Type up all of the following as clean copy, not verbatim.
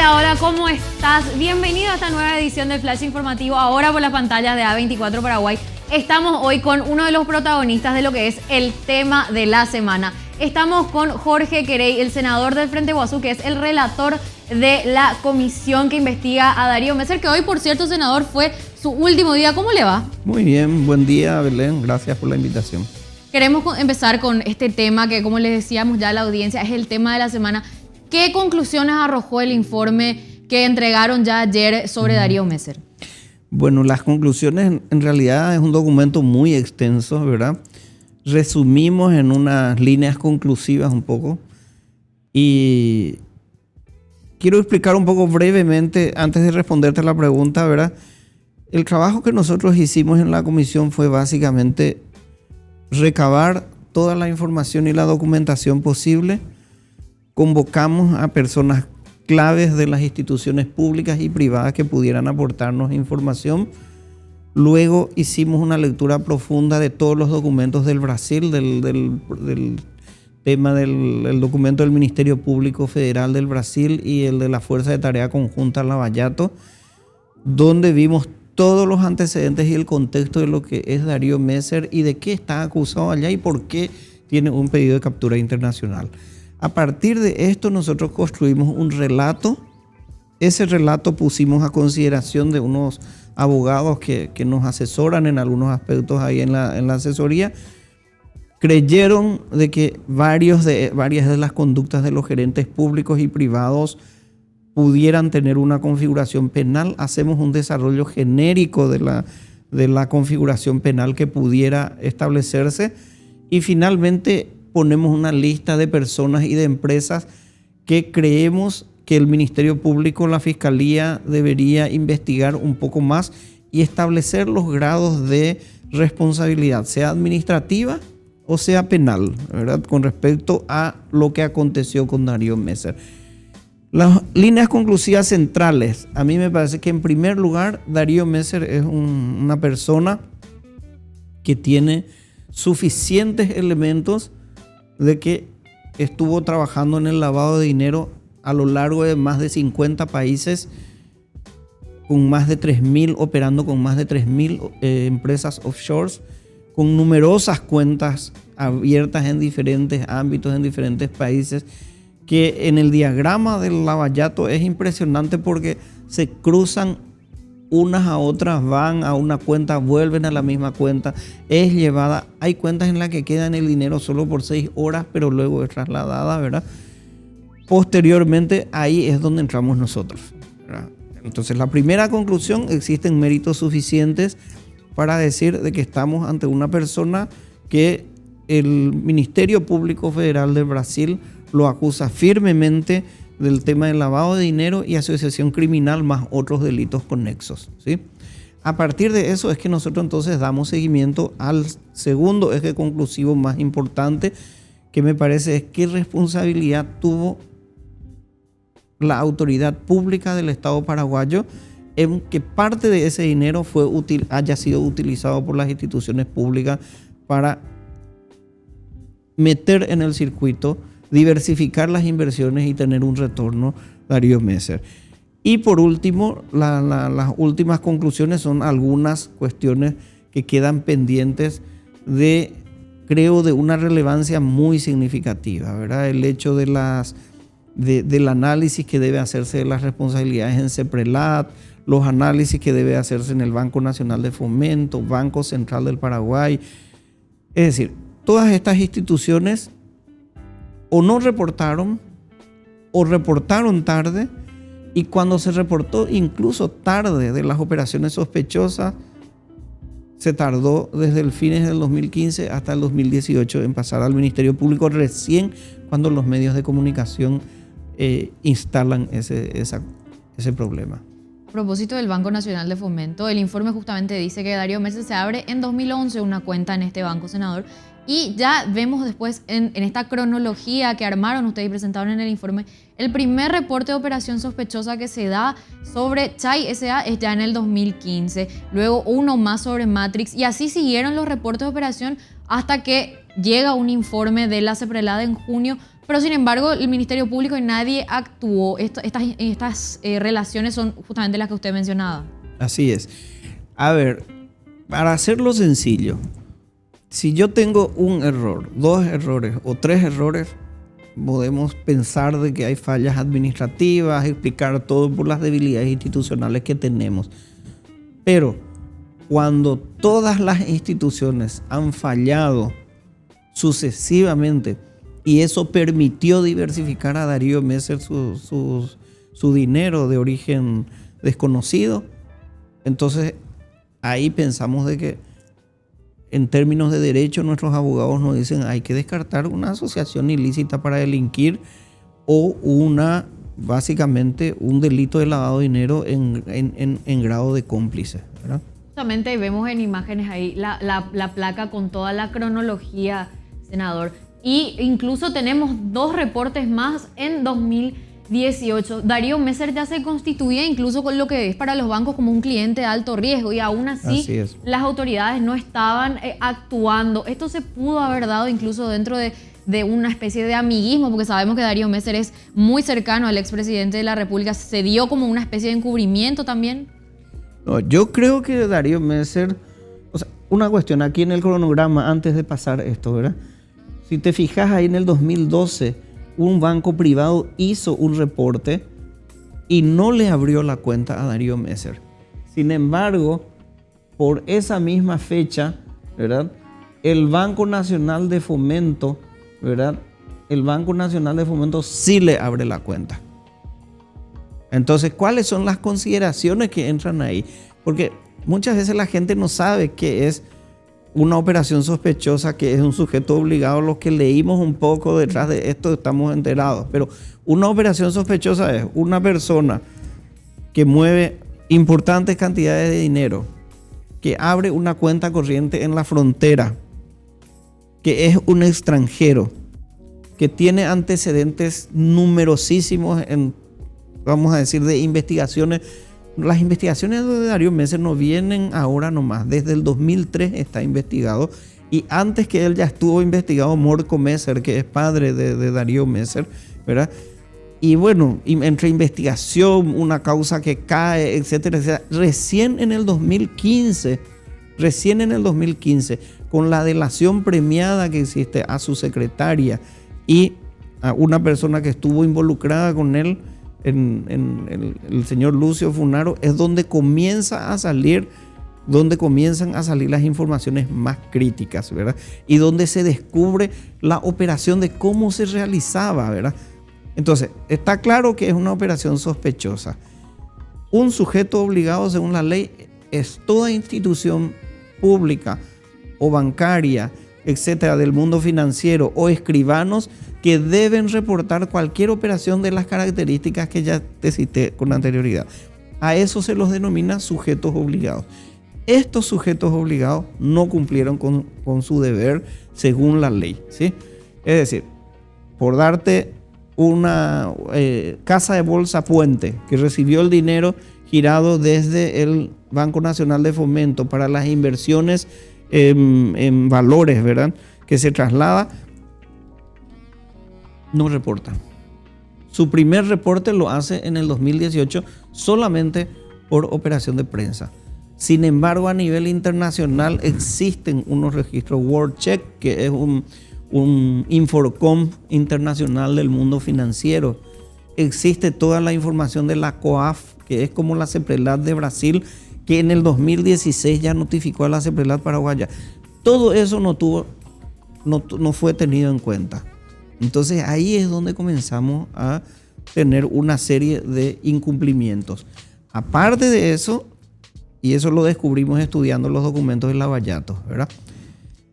Hola, hola, ¿cómo estás? Bienvenido a esta nueva edición del Flash Informativo, ahora por las pantallas de A24 Paraguay. Estamos hoy con uno de los protagonistas de lo que es el tema de la semana. Estamos con Jorge Querey, el senador del Frente Guazú, que es el relator de la comisión que investiga a Darío Messer, que hoy, por cierto, senador, fue su último día. ¿Cómo le va? Muy bien, buen día, Belén. Gracias por la invitación. Queremos empezar con este tema que, como les decíamos ya a la audiencia, es el tema de la semana. ¿Qué conclusiones arrojó el informe que entregaron ya ayer sobre Darío Messer? Bueno, las conclusiones en realidad es un documento muy extenso, ¿verdad? Resumimos en unas líneas conclusivas un poco y quiero explicar un poco brevemente antes de responderte la pregunta, ¿verdad? El trabajo que nosotros hicimos en la comisión fue básicamente recabar toda la información y la documentación posible. Convocamos a personas claves de las instituciones públicas y privadas que pudieran aportarnos información. Luego hicimos una lectura profunda de todos los documentos del Brasil, del tema del documento del Ministerio Público Federal del Brasil y el de la Fuerza de Tarea Conjunta Lava Jato, donde vimos todos los antecedentes y el contexto de lo que es Darío Messer y de qué está acusado allá y por qué tiene un pedido de captura internacional. A partir de esto nosotros construimos un relato. Ese relato pusimos a consideración de unos abogados que nos asesoran en algunos aspectos ahí en la asesoría. Creyeron de que varias de las conductas de los gerentes públicos y privados pudieran tener una configuración penal. Hacemos un desarrollo genérico de la configuración penal que pudiera establecerse y finalmente ponemos una lista de personas y de empresas que creemos que el Ministerio Público, la Fiscalía debería investigar un poco más y establecer los grados de responsabilidad, sea administrativa o sea penal, ¿verdad? Con respecto a lo que aconteció con Darío Messer. Las líneas conclusivas centrales, a mí me parece que en primer lugar Darío Messer es una persona que tiene suficientes elementos de que estuvo trabajando en el lavado de dinero a lo largo de más de 50 países, con más de 3.000, operando con más de 3.000 empresas offshores, con numerosas cuentas abiertas en diferentes ámbitos, en diferentes países, que en el diagrama del lavallato es impresionante porque se cruzan unas a otras, van a una cuenta, vuelven a la misma cuenta, es llevada. Hay cuentas en las que queda en el dinero solo por 6 horas, pero luego es trasladada, ¿verdad? Posteriormente, ahí es donde entramos nosotros, ¿verdad? Entonces, la primera conclusión, existen méritos suficientes para decir de que estamos ante una persona que el Ministerio Público Federal de Brasil lo acusa firmemente del tema del lavado de dinero y asociación criminal más otros delitos conexos, ¿sí? A partir de eso es que nosotros entonces damos seguimiento al segundo eje conclusivo más importante, que me parece es qué responsabilidad tuvo la autoridad pública del Estado paraguayo en que parte de ese dinero haya sido utilizado por las instituciones públicas para meter en el circuito, diversificar las inversiones y tener un retorno Darío Messer. Y por último, las últimas conclusiones son algunas cuestiones que quedan pendientes creo, de una relevancia muy significativa, ¿verdad? El hecho del análisis que debe hacerse de las responsabilidades en CEPRELAT, los análisis que debe hacerse en el Banco Nacional de Fomento, Banco Central del Paraguay. Es decir, todas estas instituciones o no reportaron o reportaron tarde, y cuando se reportó incluso tarde de las operaciones sospechosas, se tardó desde el fines del 2015 hasta el 2018 en pasar al Ministerio Público, recién cuando los medios de comunicación instalan ese problema. A propósito del Banco Nacional de Fomento, el informe justamente dice que Darío Messer se abre en 2011 una cuenta en este banco, senador, y ya vemos después en esta cronología que armaron ustedes y presentaron en el informe, el primer reporte de operación sospechosa que se da sobre Chai S.A. es ya en el 2015, luego uno más sobre Matrix, y así siguieron los reportes de operación hasta que llega un informe de la CEPRELAD en junio pero sin embargo el Ministerio Público y nadie actuó. Estas relaciones son justamente las que usted mencionaba. Así es. A ver, para hacerlo sencillo, si yo tengo un error, 2 errores o 3 errores, podemos pensar de que hay fallas administrativas, explicar todo por las debilidades institucionales que tenemos. Pero cuando todas las instituciones han fallado sucesivamente y eso permitió diversificar a Darío Messer su dinero de origen desconocido, entonces ahí pensamos de que en términos de derecho nuestros abogados nos dicen hay que descartar una asociación ilícita para delinquir o básicamente un delito de lavado de dinero en grado de cómplice, ¿verdad? Justamente vemos en imágenes ahí la placa con toda la cronología, senador. Y incluso tenemos 2 reportes más en 2018. Darío Messer ya se constituía incluso con lo que es para los bancos como un cliente de alto riesgo y aún así las autoridades no estaban actuando. Esto se pudo haber dado incluso dentro de una especie de amiguismo, porque sabemos que Darío Messer es muy cercano al expresidente de la República. ¿Se dio como una especie de encubrimiento también? No, yo creo que Darío Messer, o sea, una cuestión aquí en el cronograma antes de pasar esto, ¿verdad? Si te fijas ahí en el 2012, un banco privado hizo un reporte y no le abrió la cuenta a Darío Messer. Sin embargo, por esa misma fecha, ¿verdad? El Banco Nacional de Fomento, ¿verdad? El Banco Nacional de Fomento sí le abre la cuenta. Entonces, ¿cuáles son las consideraciones que entran ahí? Porque muchas veces la gente no sabe qué es una operación sospechosa, que es un sujeto obligado. Los que leímos un poco detrás de esto estamos enterados. Pero una operación sospechosa es una persona que mueve importantes cantidades de dinero, que abre una cuenta corriente en la frontera, que es un extranjero, que tiene antecedentes numerosísimos vamos a decir, de investigaciones. Las investigaciones de Darío Messer no vienen ahora nomás. Desde el 2003 está investigado. Y antes que él ya estuvo investigado Morco Messer, que es padre de Darío Messer, ¿verdad? Y bueno, entre investigación, una causa que cae, etcétera, etcétera. Recién en el 2015, con la delación premiada que existe a su secretaria y a una persona que estuvo involucrada con él, el señor Lucio Funaro, es donde comienzan a salir las informaciones más críticas, ¿verdad? Y donde se descubre la operación de cómo se realizaba, ¿verdad? Entonces, está claro que es una operación sospechosa. Un sujeto obligado, según la ley, es toda institución pública o bancaria, etcétera, del mundo financiero o escribanos que deben reportar cualquier operación de las características que ya te cité con anterioridad. A eso se los denomina sujetos obligados. Estos sujetos obligados no cumplieron con su deber según la ley, ¿sí? Es decir, por darte una casa de bolsa Puente que recibió el dinero girado desde el Banco Nacional de Fomento para las inversiones en valores, ¿verdad? Que se traslada, no reporta. Su primer reporte lo hace en el 2018 solamente por operación de prensa. Sin embargo, a nivel internacional existen unos registros WorldCheck, que es un Inforcom internacional del mundo financiero. Existe toda la información de la COAF, que es como la CEPRELAT de Brasil, que en el 2016 ya notificó a la CEPRELAT paraguaya. Todo eso no fue tenido en cuenta. Entonces ahí es donde comenzamos a tener una serie de incumplimientos. Aparte de eso, y eso lo descubrimos estudiando los documentos de Lavallato, ¿verdad?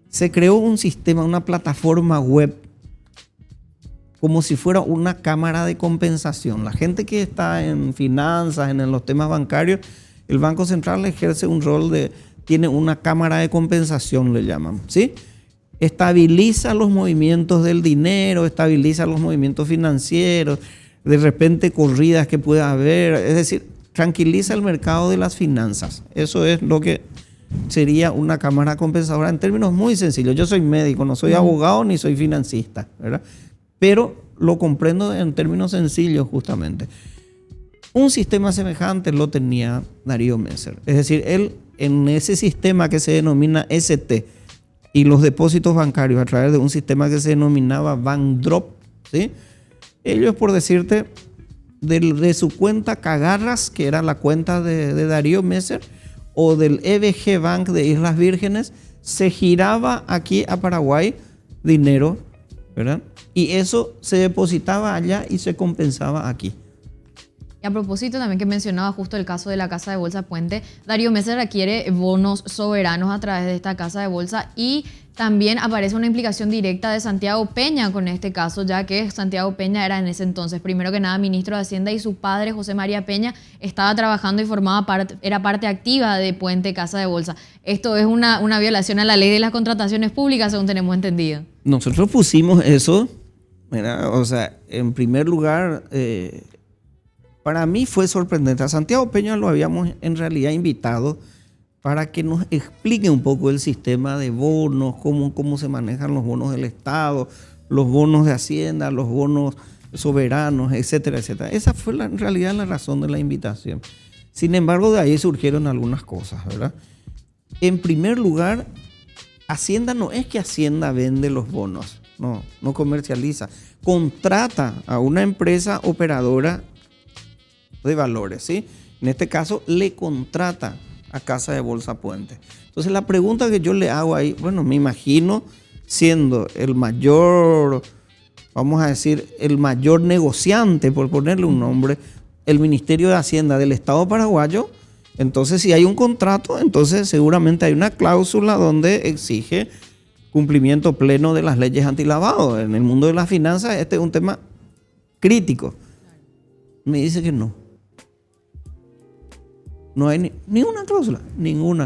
Se creó un sistema, una plataforma web, como si fuera una cámara de compensación. La gente que está en finanzas, en los temas bancarios, el Banco Central ejerce un rol tiene una cámara de compensación, le llaman, ¿sí? Estabiliza los movimientos del dinero, estabiliza los movimientos financieros, de repente corridas que pueda haber, es decir, tranquiliza el mercado de las finanzas. Eso es lo que sería una cámara compensadora en términos muy sencillos. Yo soy médico, no soy abogado ni soy financista, ¿verdad? pero lo comprendo en términos sencillos justamente. Un sistema semejante lo tenía Darío Messer. Es decir, él en ese sistema que se denomina ST y los depósitos bancarios a través de un sistema que se denominaba Bank Drop, ¿sí? Ellos, por decirte, de su cuenta Cagarras, que era la cuenta de Darío Messer, o del EBG Bank de Islas Vírgenes, se giraba aquí a Paraguay dinero, ¿verdad? Y eso se depositaba allá y se compensaba aquí. Y a propósito también que mencionaba justo el caso de la Casa de Bolsa Puente, Darío Messer adquiere bonos soberanos a través de esta Casa de Bolsa y también aparece una implicación directa de Santiago Peña con este caso, ya que Santiago Peña era en ese entonces, primero que nada, ministro de Hacienda y su padre, José María Peña, estaba trabajando y era parte activa de Puente Casa de Bolsa. Esto es una violación a la ley de las contrataciones públicas, según tenemos entendido. Nosotros pusimos eso, ¿verdad? O sea, en primer lugar, para mí fue sorprendente. A Santiago Peña lo habíamos en realidad invitado para que nos explique un poco el sistema de bonos, cómo se manejan los bonos del Estado, los bonos de Hacienda, los bonos soberanos, etcétera, etcétera. Esa fue en realidad la razón de la invitación. Sin embargo, de ahí surgieron algunas cosas, ¿verdad? En primer lugar, Hacienda no es que Hacienda vende los bonos, no comercializa. Contrata a una empresa operadora de valores, ¿sí? En este caso, le contrata a Casa de Bolsa Puente. Entonces, la pregunta que yo le hago ahí, bueno, me imagino siendo el mayor, vamos a decir, el mayor negociante, por ponerle un nombre, el Ministerio de Hacienda del Estado paraguayo. Entonces, si hay un contrato, entonces seguramente hay una cláusula donde exige cumplimiento pleno de las leyes antilavado. En el mundo de las finanzas, este es un tema crítico. Me dice que no. No hay ninguna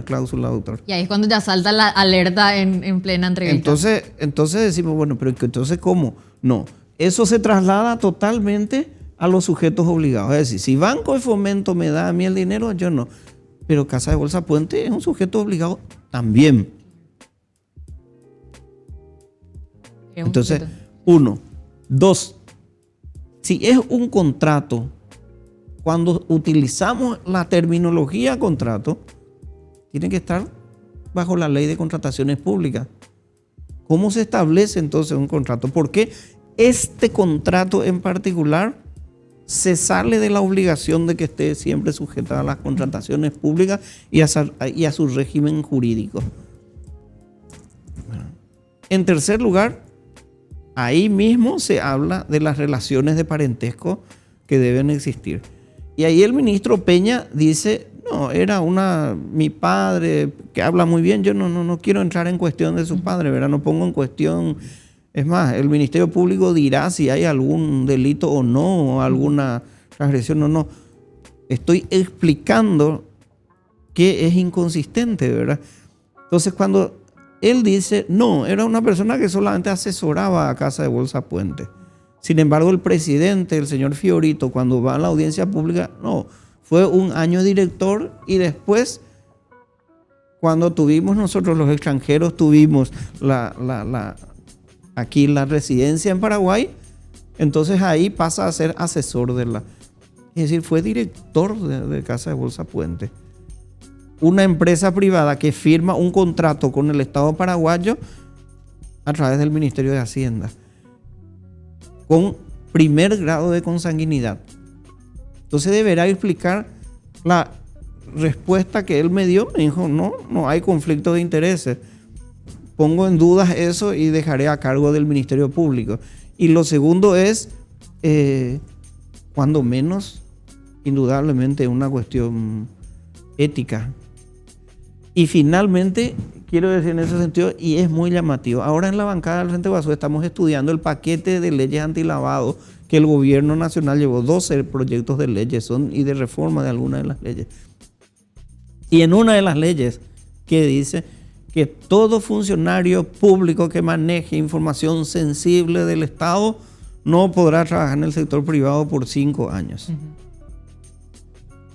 cláusula, doctor. Y ahí es cuando ya salta la alerta en plena entrevista. Entonces decimos, bueno, pero entonces ¿cómo? No, eso se traslada totalmente a los sujetos obligados. Es decir, si Banco de Fomento me da a mí el dinero, yo no. Pero Casa de Bolsa Puente es un sujeto obligado también. Entonces, 1. 2. Si es un contrato, cuando utilizamos la terminología contrato, tiene que estar bajo la ley de contrataciones públicas. ¿Cómo se establece entonces un contrato? Porque este contrato en particular se sale de la obligación de que esté siempre sujeta a las contrataciones públicas y a su régimen jurídico. En tercer lugar, ahí mismo se habla de las relaciones de parentesco que deben existir. Y ahí el ministro Peña dice, no, era mi padre que habla muy bien, yo no quiero entrar en cuestión de su padre, ¿verdad? No pongo en cuestión, es más, el Ministerio Público dirá si hay algún delito o no, o alguna transgresión o no. Estoy explicando que es inconsistente, ¿verdad? Entonces cuando él dice, no, era una persona que solamente asesoraba a Casa de Bolsa Puente. Sin embargo, el presidente, el señor Fiorito, cuando va a la audiencia pública, no, fue un año director y después, cuando tuvimos nosotros los extranjeros, tuvimos aquí la residencia en Paraguay, entonces ahí pasa a ser asesor de es decir, fue director de Casa de Bolsa Puente. Una empresa privada que firma un contrato con el Estado paraguayo a través del Ministerio de Hacienda, con primer grado de consanguinidad. Entonces deberá explicar la respuesta que él me dio. Me dijo, no hay conflicto de intereses. Pongo en dudas eso y dejaré a cargo del Ministerio Público. Y lo segundo es, cuando menos, indudablemente una cuestión ética. Y finalmente, quiero decir en ese sentido, y es muy llamativo, ahora en la bancada del Frente Guasú estamos estudiando el paquete de leyes antilavado que el gobierno nacional llevó 12 proyectos de leyes y de reforma de algunas de las leyes. Y en una de las leyes que dice que todo funcionario público que maneje información sensible del Estado no podrá trabajar en el sector privado por 5 años.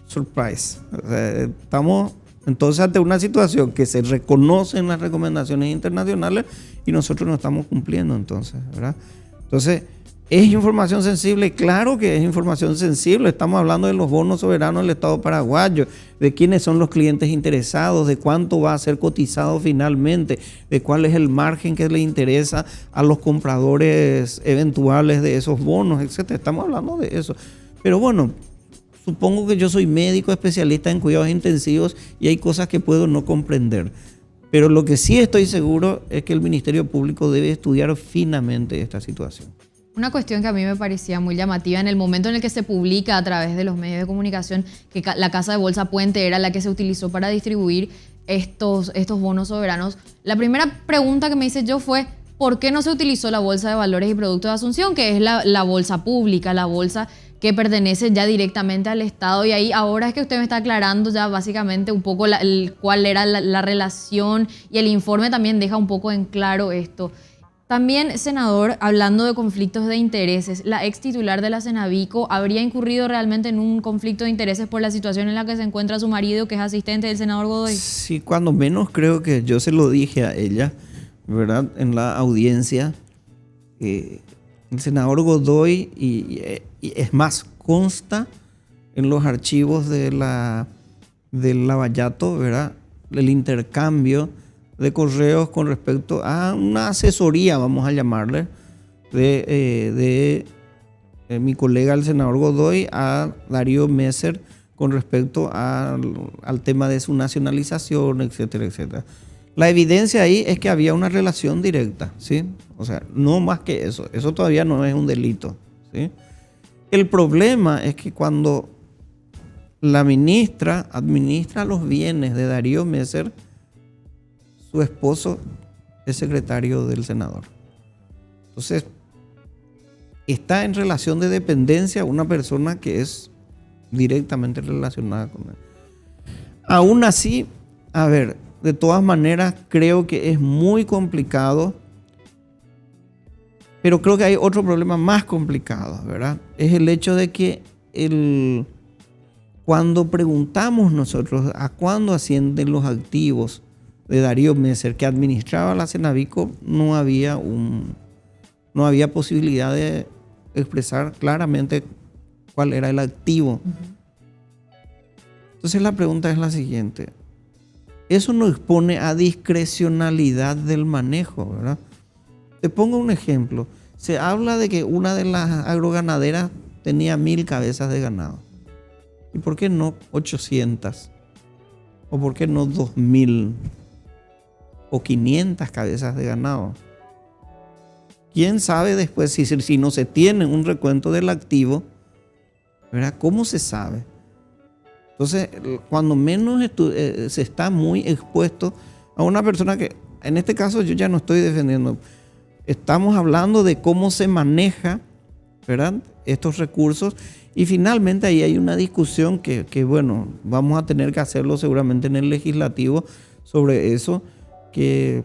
Surprise. O sea, estamos entonces ante una situación que se reconoce en las recomendaciones internacionales y nosotros no estamos cumpliendo entonces, ¿verdad? Entonces, ¿es información sensible? Claro que es información sensible. Estamos hablando de los bonos soberanos del Estado paraguayo, de quiénes son los clientes interesados, de cuánto va a ser cotizado finalmente, de cuál es el margen que le interesa a los compradores eventuales de esos bonos, etc. Estamos hablando de eso. Pero bueno, supongo que yo soy médico especialista en cuidados intensivos y hay cosas que puedo no comprender. Pero lo que sí estoy seguro es que el Ministerio Público debe estudiar finamente esta situación. Una cuestión que a mí me parecía muy llamativa en el momento en el que se publica a través de los medios de comunicación que la Casa de Bolsa Puente era la que se utilizó para distribuir estos bonos soberanos. La primera pregunta que me hice yo fue ¿por qué no se utilizó la Bolsa de Valores y Productos de Asunción, que es la bolsa pública, la bolsa que pertenece ya directamente al Estado? Y ahí ahora es que usted me está aclarando ya básicamente un poco cuál era la relación, y el informe también deja un poco en claro esto. También, senador, hablando de conflictos de intereses, la ex titular de la Cenavico habría incurrido realmente en un conflicto de intereses por la situación en la que se encuentra su marido, que es asistente del senador Godoy. Sí, cuando menos creo que yo se lo dije a ella, ¿verdad? En la audiencia. El senador Godoy, y es más, consta en los archivos del Lavallato, ¿verdad? El intercambio de correos con respecto a una asesoría, vamos a llamarle, de mi colega el senador Godoy a Darío Messer con respecto al tema de su nacionalización, etcétera, etcétera. La evidencia ahí es que había una relación directa, ¿sí? O sea, no más que eso. Eso todavía no es un delito, ¿sí? El problema es que cuando la ministra administra los bienes de Darío Messer, su esposo es secretario del senador. Entonces, está en relación de dependencia una persona que es directamente relacionada con él. Aún así, a ver, de todas maneras, creo que es muy complicado, pero creo que hay otro problema más complicado, ¿verdad? Es el hecho de que cuando preguntamos nosotros a cuándo ascienden los activos de Darío Messer, que administraba la Cenavico, no había posibilidad de expresar claramente cuál era el activo. Entonces la pregunta es la siguiente. Eso nos expone a discrecionalidad del manejo, ¿verdad? Te pongo un ejemplo. Se habla de que una de las agroganaderas tenía 1000 cabezas de ganado. ¿Y por qué no 800? ¿O por qué no 2000? ¿O 500 cabezas de ganado? ¿Quién sabe después si no se tiene un recuento del activo, ¿verdad? ¿Cómo se sabe? Entonces, cuando menos se está muy expuesto a una persona que, en este caso yo ya no estoy defendiendo, estamos hablando de cómo se maneja, ¿verdad?, estos recursos, y finalmente ahí hay una discusión que bueno, vamos a tener que hacerlo seguramente en el legislativo sobre eso, que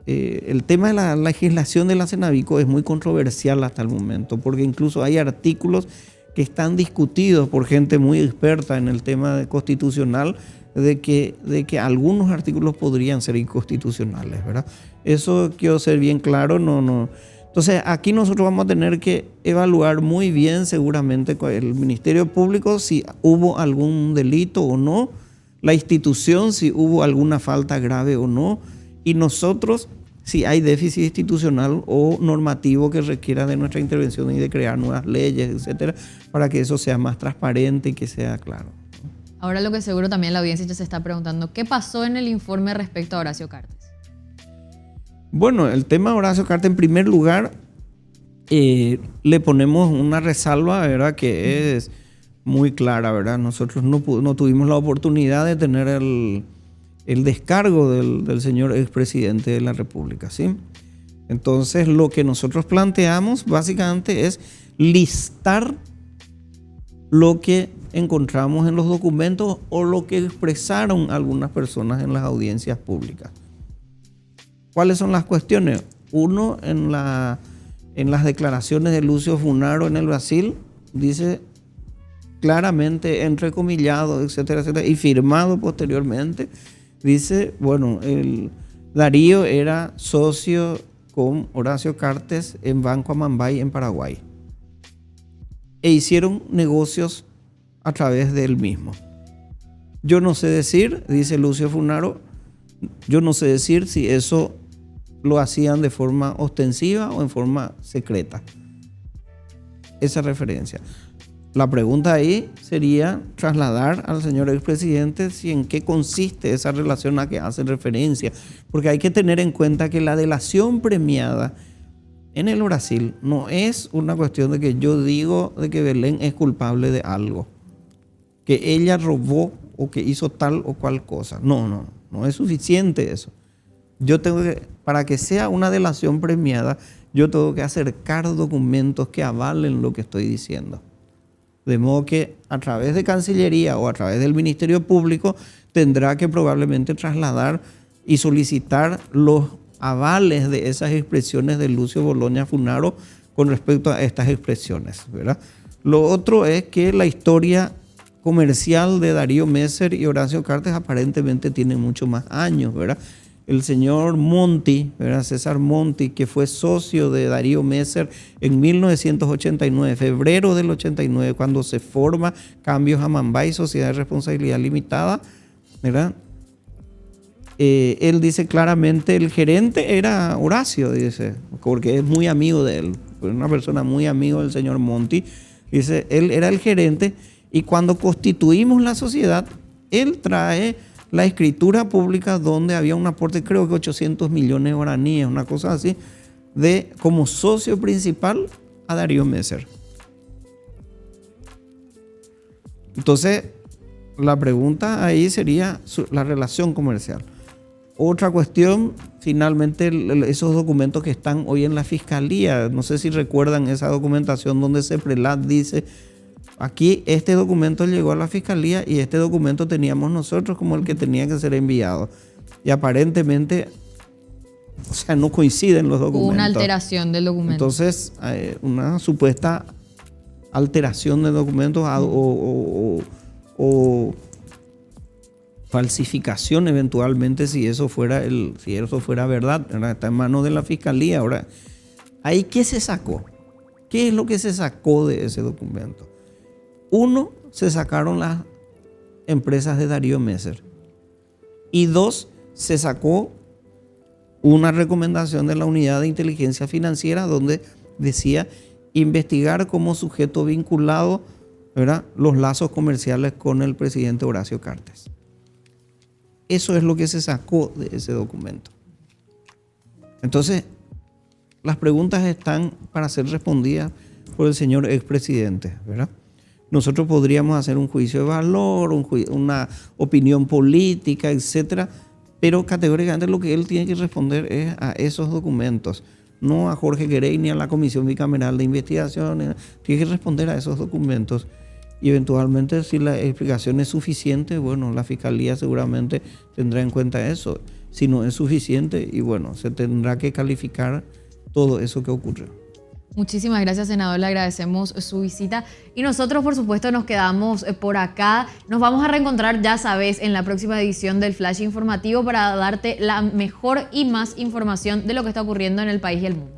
el tema de la legislación de la Cenavico es muy controversial hasta el momento, porque incluso hay artículos que están discutidos por gente muy experta en el tema constitucional, de que algunos artículos podrían ser inconstitucionales, ¿verdad? Eso quiero ser bien claro, no. Entonces aquí nosotros vamos a tener que evaluar muy bien seguramente con el Ministerio Público si hubo algún delito o no, la institución si hubo alguna falta grave o no, y nosotros si hay déficit institucional o normativo que requiera de nuestra intervención y de crear nuevas leyes, etcétera, para que eso sea más transparente y que sea claro. Ahora lo que seguro también la audiencia se está preguntando, ¿qué pasó en el informe respecto a Horacio Cartes? Bueno, el tema de Horacio Cartes, en primer lugar, le ponemos una resalva, ¿verdad?, que es muy clara, ¿verdad? Nosotros no tuvimos la oportunidad de tener el descargo del señor expresidente de la República, ¿sí? Entonces, lo que nosotros planteamos básicamente es listar lo que encontramos en los documentos o lo que expresaron algunas personas en las audiencias públicas. ¿Cuáles son las cuestiones? Uno, en las declaraciones de Lucio Funaro en el Brasil, dice claramente, entrecomillado, etcétera, etcétera, y firmado posteriormente, dice, bueno, Darío era socio con Horacio Cartes en Banco Amambay en Paraguay. E hicieron negocios a través de él mismo. Yo no sé decir, dice Lucio Funaro, yo no sé decir si eso lo hacían de forma ostensiva o en forma secreta. Esa referencia. La pregunta ahí sería trasladar al señor expresidente si en qué consiste esa relación a que hace referencia. Porque hay que tener en cuenta que la delación premiada en el Brasil no es una cuestión de que yo digo de que Belén es culpable de algo, que ella robó o que hizo tal o cual cosa. No es suficiente eso. Yo tengo que, para que sea una delación premiada, yo tengo que acercar documentos que avalen lo que estoy diciendo. De modo que a través de Cancillería o a través del Ministerio Público tendrá que probablemente trasladar y solicitar los avales de esas expresiones de Lucio Boloña Funaro con respecto a estas expresiones, ¿verdad? Lo otro es que la historia comercial de Darío Messer y Horacio Cartes aparentemente tiene mucho más años, ¿verdad? El señor Monti, ¿verdad? César Monti, que fue socio de Darío Messer en 1989, febrero del 89, cuando se forma Cambios Amambay, Sociedad de Responsabilidad Limitada, ¿verdad? Él dice claramente, el gerente era Horacio, dice, porque es muy amigo de él, fue una persona muy amigo del señor Monti. Dice, él era el gerente y cuando constituimos la sociedad, él trae la escritura pública donde había un aporte, creo que 800 millones de guaraníes, una cosa así, de como socio principal a Darío Messer. Entonces, la pregunta ahí sería la relación comercial. Otra cuestión, finalmente, esos documentos que están hoy en la Fiscalía, no sé si recuerdan esa documentación donde Seprelat dice, aquí este documento llegó a la Fiscalía y este documento teníamos nosotros como el que tenía que ser enviado. Y aparentemente, o sea, no coinciden los documentos. Hubo una alteración del documento. Entonces, una supuesta alteración de documentos o falsificación eventualmente si eso fuera verdad, ¿verdad? Está en manos de la Fiscalía. Ahora, ¿ahí qué se sacó? ¿Qué es lo que se sacó de ese documento? Uno, se sacaron las empresas de Darío Messer. Y dos, se sacó una recomendación de la Unidad de Inteligencia Financiera donde decía investigar como sujeto vinculado, ¿verdad?, los lazos comerciales con el presidente Horacio Cartes. Eso es lo que se sacó de ese documento. Entonces, las preguntas están para ser respondidas por el señor expresidente, ¿verdad? Nosotros podríamos hacer un juicio de valor, una opinión política, etcétera, pero categóricamente lo que él tiene que responder es a esos documentos, no a Jorge Guerey ni a la Comisión Bicameral de Investigación. Tiene que responder a esos documentos y eventualmente, si la explicación es suficiente, bueno, la Fiscalía seguramente tendrá en cuenta eso. Si no es suficiente, y bueno, se tendrá que calificar todo eso que ocurrió. Muchísimas gracias, senador. Le agradecemos su visita. Y nosotros, por supuesto, nos quedamos por acá. Nos vamos a reencontrar, ya sabes, en la próxima edición del Flash Informativo para darte la mejor y más información de lo que está ocurriendo en el país y el mundo.